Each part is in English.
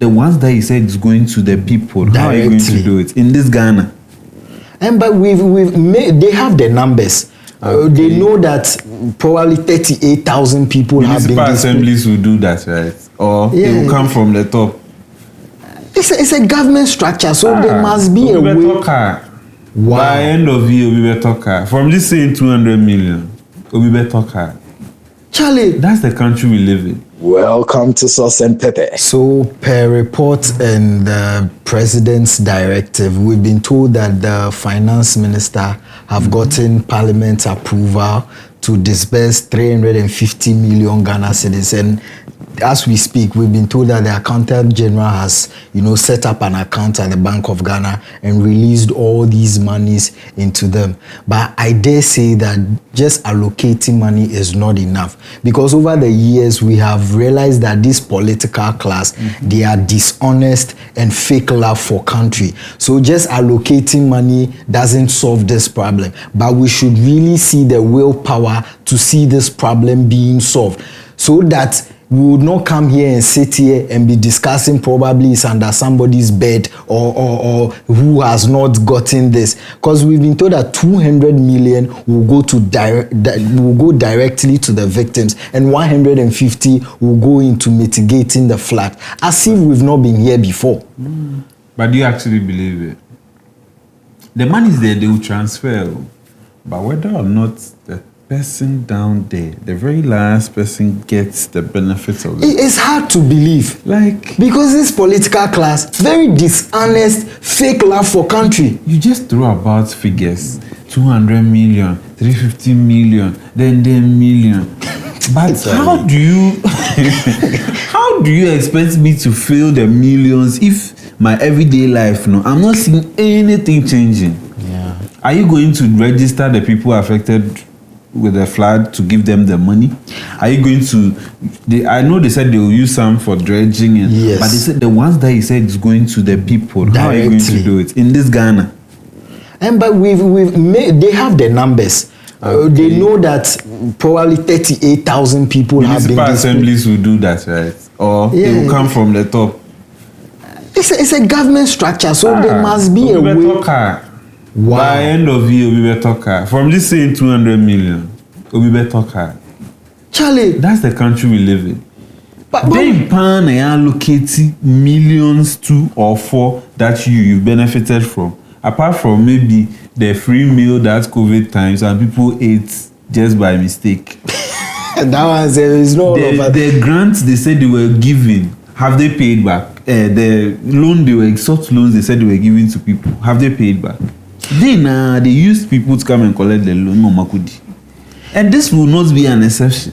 The ones that he said is going to the people. How are you going to do it in this Ghana? And but they have the numbers. They know that probably 38,000 people have been displaced. Municipal assemblies will do that, right? Or it will come from the top. It's a government structure, so there must be a way. Wow. By end of year, we will talk. From this saying 200 million, we will talk. Charlie, that's the country we live in. Welcome to Sauce and Pepper. So, per report and the president's directive, we've been told that the finance minister have gotten parliament's approval to disburse 350 million Ghana cedis. And as we speak, we've been told that the accountant general has, set up an account at the Bank of Ghana and released all these monies into them. But I dare say that just allocating money is not enough, because over the years we have realized that this political class, they are dishonest and fake love for country. So just allocating money doesn't solve this problem. But we should really see the willpower to see this problem being solved, so that we would not come here and sit here and be discussing probably it's under somebody's bed or who has not gotten this. Because we've been told that 200 million will go directly to the victims and 150 will go into mitigating the flood. As if we've not been here before. But do you actually believe it? The money is there, they will transfer. But whether or not the person down there, the very last person, gets the benefits of it. It's hard to believe. Because this political class, very dishonest, fake love for country. You just throw about figures. 200 million, 350 million, then 10 million. But how do you expect me to fill the millions if my everyday life, I'm not seeing anything changing? Yeah. Are you going to register the people affected with the flood to give them the money? Are you going to? I know they said they will use some for dredging, yes. But they said the ones that he said is going to the people. Directly. How are you going to do it in this Ghana? And but they have the numbers. They know that probably 38,000 people have been displaced. Municipal assemblies will do that, right? Or it will come from the top. It's a government structure, so there must be a way. By end of year, we will talk. From this saying 200 million, we will talk. Charlie, that's the country we live in. But then pan allocate millions, 2 or 4 that you benefited from. Apart from maybe the free meal that COVID times and people ate just by mistake. That one is no. The grants they said they were giving, have they paid back? The loan such loans they said they were giving to people, have they paid back? Then they used people to come and collect the loan on Makudi. And this will not be an exception.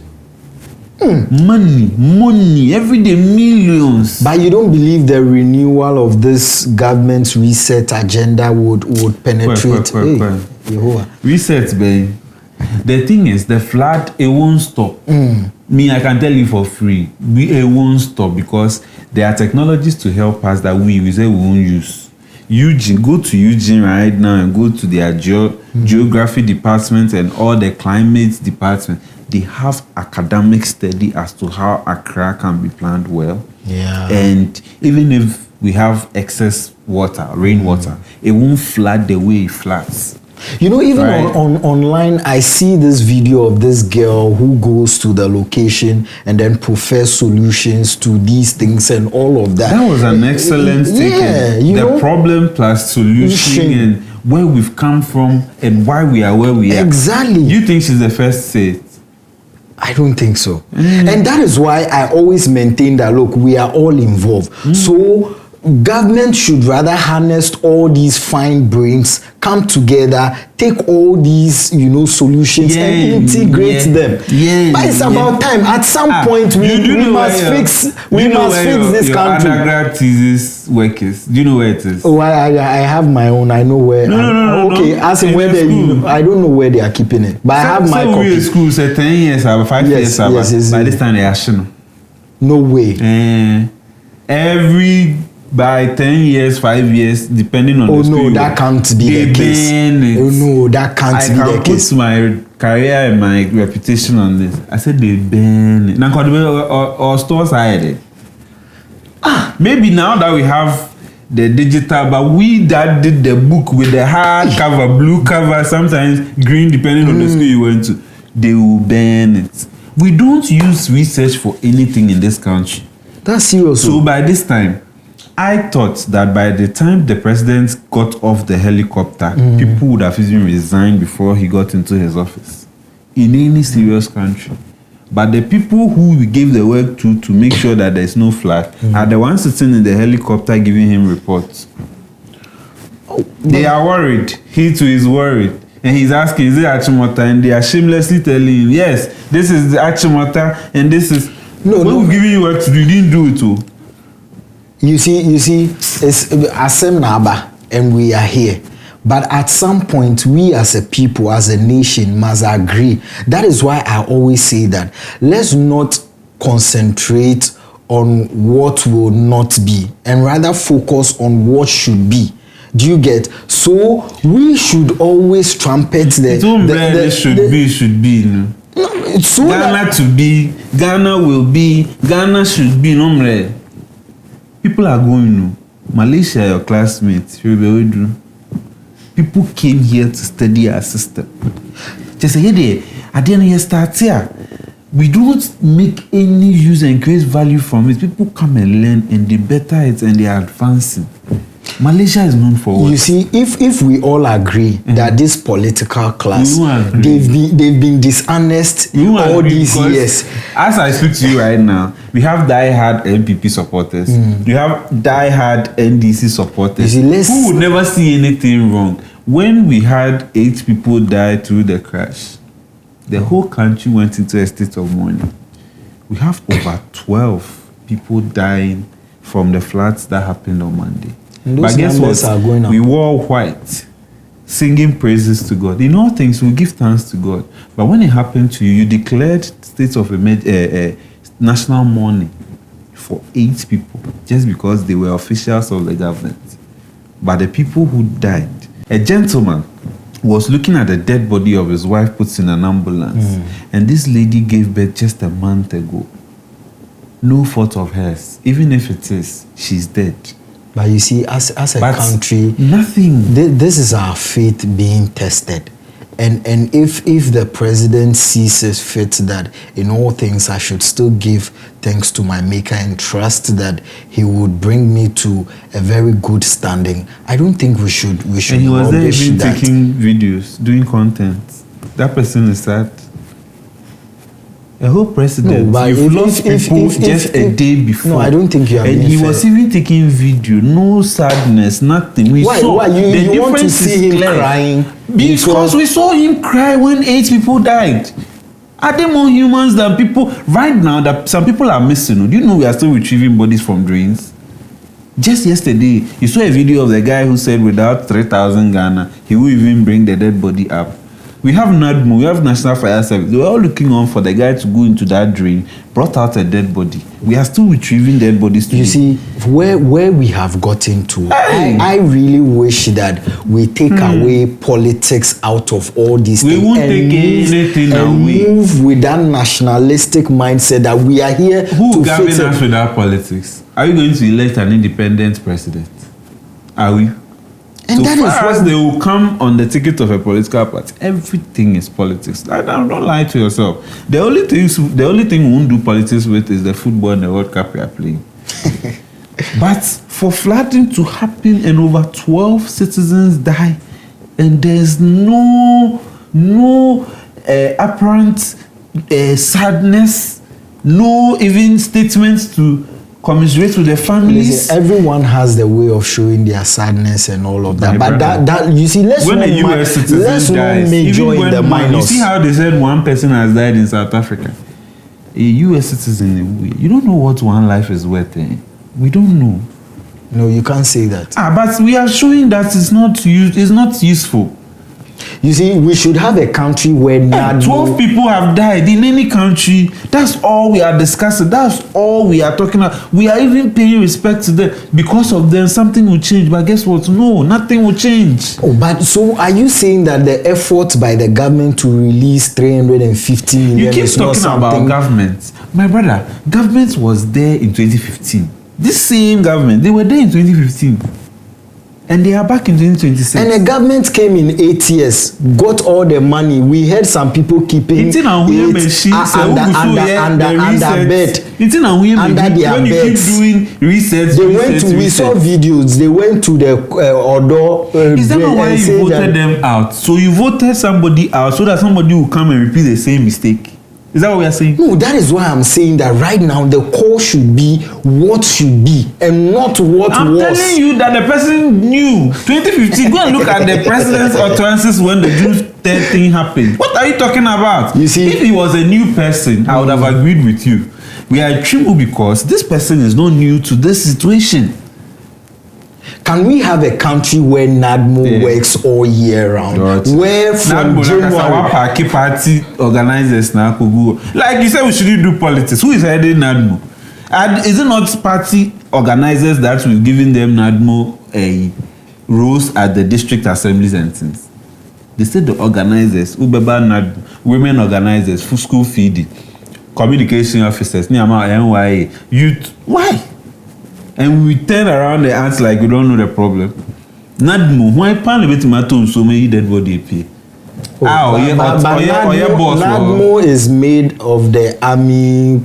Money, every day millions. But you don't believe the renewal of this government's reset agenda would penetrate? Reset, babe. The thing is, the flood, it won't stop. Me, I can tell you for free, it won't stop, because there are technologies to help us that we say we won't use. Eugene, go to Eugene right now and go to their geography department and all the climate department. They have academic study as to how Accra can be planned well. Yeah. And even if we have excess water, rainwater, it won't flood the way it floods. Even online, I see this video of this girl who goes to the location and then provides solutions to these things and all of that. That was an excellent taking. The problem plus solution and where we've come from and why we are where we are. Exactly. You think she's the first to say it? I don't think so. And that is why I always maintain that, look, we are all involved. So government should rather harness all these fine brains, come together, take all these, solutions and integrate them. But it's about time. At some point, we must fix this country. Undergrad thesis workers. Do you know where it is? Oh, I have my own. I know where. No. Okay, ask him where I don't know where they are keeping it, but I have my copy. We school say 10 years, 5 years. By this time, they are showing. No way. By 10 years, 5 years, depending on the school. Oh no, that can't be the case. Oh no, that can't be the case. I can put my career and my reputation on this. I said they ban it. Now, or stores hide it. Maybe now that we have the digital, but we that did the book with the hard cover, blue cover, sometimes green, depending on the school you went to, they will ban it. We don't use research for anything in this country. That's serious. So by this time, I thought that by the time the president got off the helicopter, people would have even resigned before he got into his office. In any serious country. But the people who we gave the work to make sure that there's no flood are the ones sitting in the helicopter giving him reports. They are worried. He too is worried. And he's asking, is it Achimota? And they are shamelessly telling him, yes, this is the Achimota and this is... We've given you work to do, you didn't do it too. You see, it's Asem Naba, and we are here. But at some point, we as a people, as a nation, must agree. That is why I always say that let's not concentrate on what will not be, and rather focus on what should be. Do you get? So we should always trumpet the... should be. No? No, it's so Ghana to be, Ghana will be, Ghana should be. No, people are going no. Malaysia, your classmates, people came here to study our system. Just say, hey, at the end of start here, we don't make any use and create value from it. People come and learn and they better it and they are advancing. Malaysia is known for what? You see, if we all agree that this political class, they've been dishonest all these years. As I speak to you right now, we have die-hard NPP supporters. We have die-hard NDC supporters who would never see anything wrong. When we had 8 people die through the crash, the whole country went into a state of mourning. We have over 12 people dying from the floods that happened on Monday. But guess what? We wore white, singing praises to God. In all things, we give thanks to God. But when it happened to you, you declared state of national mourning for 8 people just because they were officials of the government. But the people who died, a gentleman was looking at the dead body of his wife put in an ambulance, and this lady gave birth just a month ago. No fault of hers. Even if it is, she's dead. But you see, as a country, nothing. This is our faith being tested. And if the president sees it fit that in all things I should still give thanks to my maker and trust that he would bring me to a very good standing, I don't think we should and he was there even taking videos, doing content. That person is sad. A whole president, you've lost people just a day before. No, I don't think you are being fair. And he fair. was even taking video, no sadness, nothing. Why you want to see him crying? Because we saw him cry when 8 people died. Are there more humans than people? Right now, that some people are missing. Do you know we are still retrieving bodies from drains? Just yesterday, you saw a video of the guy who said without 3,000 Ghana, he will even bring the dead body up. We have NADMO, we have National Fire Service. They were all looking on for the guy to go into that drain, brought out a dead body. We are still retrieving dead bodies today. You see, where we have gotten to, I really wish that we take away politics out of all these things. We won't take anything away. Move with that nationalistic mindset that we are here to govern us without politics? Are we going to elect an independent president? Are we? And so that far as they will come on the ticket of a political party, everything is politics. Don't lie to yourself. The only thing we won't do politics with is the football and the World Cup we are playing. But for flooding to happen and over 12 citizens die, and there's no apparent sadness, no even statements to commiserate with the families. Listen, everyone has the way of showing their sadness and all of that. But that you see, let's not major in the minors. You see how they said one person has died in South Africa. A US citizen, you don't know what one life is worth. We don't know. No, you can't say that. But we are showing that it's not useful. You see, we should have a country where 12 people have died in any country. That's all we are discussing. That's all we are talking about. We are even paying respect to them. Because of them, something will change. But guess what? No, nothing will change. Oh, but so are you saying that the effort by the government to release 350 million is not something? You keep talking about government. My brother, government was there in 2015. This same government, they were there in 2015. And they are back in 2026. And the government came in 8 years, got all the money. We had some people keeping it under bed. Under their when beds. You keep doing research, we saw videos. They went to the Odo. Is that not why you voted them out? So you voted somebody out so that somebody will come and repeat the same mistake? Is that what we are saying? No, that is why I'm saying that right now the call should be what should be and not what I'm was. I'm telling you that the person knew. 2015, go and look at the president's utterances when the June 3rd thing happened. What are you talking about? You see, if he was a new person, I would have agreed with you. We are tribal because this person is not new to this situation. Can we have a country where NADMO works all year round? Right. Where from January... party organizers now could go. Like you said, we shouldn't do politics. Who is heading NADMO? And is it not party organizers that we've given them NADMO roles at the district assemblies and things? They said the organizers, Ubeba NADMO, women organizers, school feeding, communication officers, NYA, youth. Why? And we turn around the ants like we don't know the problem. NADMO, why pan the tomato so many dead body appear? NADMO is made of the army,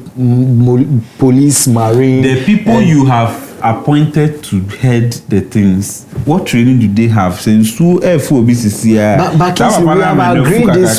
police, marine. The people you have appointed to head the things. What training do they have? Since who FOBCC? But we have agreed this.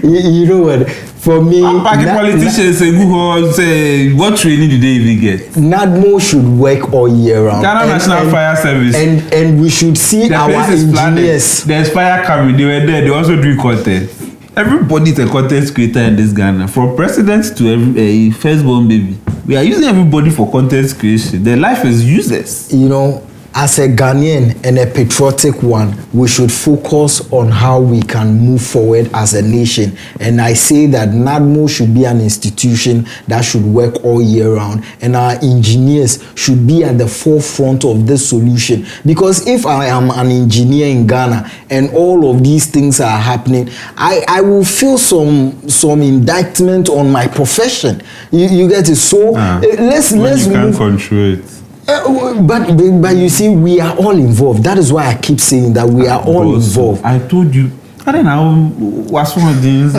You know what? For me, politicians say, what training do they even get? NADMO should work all year round. Ghana National Fire Service. And we should see our engineers. There's fire coming. They were there. They also do content. Everybody is a content creator in this Ghana. From president to a firstborn baby. We are using everybody for content creation. Their life is useless. You know, as a Ghanaian and a patriotic one, we should focus on how we can move forward as a nation. And I say that NADMO should be an institution that should work all year round. And our engineers should be at the forefront of this solution. Because if I am an engineer in Ghana and all of these things are happening, I will feel some indictment on my profession. You get it? So let's you move. can't control it. But you see, we are all involved. That is why I keep saying that we are all involved. I told you. I don't know what's one of things.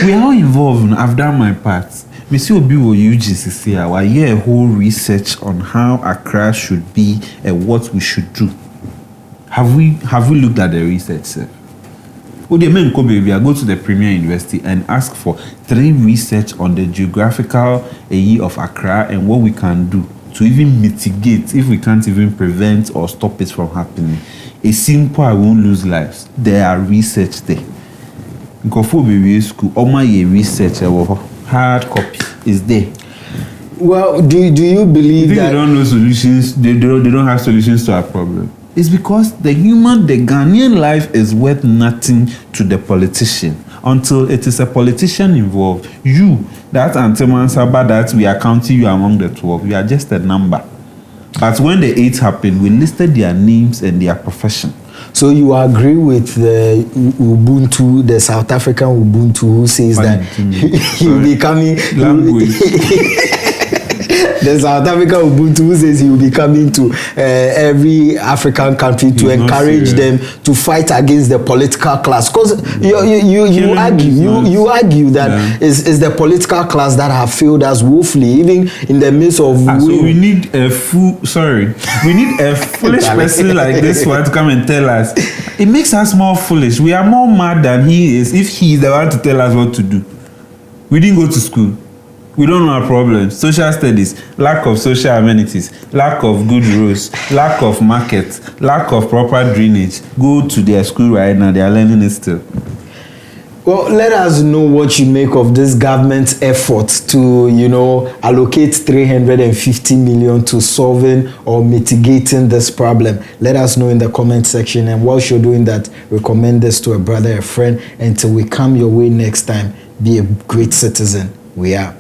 We are all involved. I've done my part. Monsieur Obi will UGCC. I hear a whole research on how Accra should be and what we should do. Have we looked at the research, sir? Go to the Premier University and ask for 3 research on the geographical area of Accra and what we can do to even mitigate if we can't even prevent or stop it from happening. A simple, I won't lose lives. There are research there. School, all my research, hard copy is there. Well, do you believe that they don't know solutions? They don't have solutions to our problem. It's because the Ghanaian life is worth nothing to the politician until it is a politician involved. You, that Antiman Saba, that we are counting you among the 12, you are just a number. But when the 8 happened, we listed their names and their profession. So you agree with the Ubuntu, the South African Ubuntu, who says that he'll be coming... Language. The South African Ubuntu, who says he will be coming to every African country to encourage them to fight against the political class. Because you argue that it's the political class that have failed us woefully, even in the midst of... So we need a foolish person like this one to come and tell us. It makes us more foolish. We are more mad than he is if he is the one to tell us what to do. We didn't go to school. We don't know our problems. Social studies, lack of social amenities, lack of good roads, lack of markets, lack of proper drainage. Go to their school right now. They are learning it still. Well, let us know what you make of this government's effort to, allocate 350 million to solving or mitigating this problem. Let us know in the comment section. And whilst you're doing that, recommend this to a brother, a friend. Until we come your way next time, be a great citizen. We are.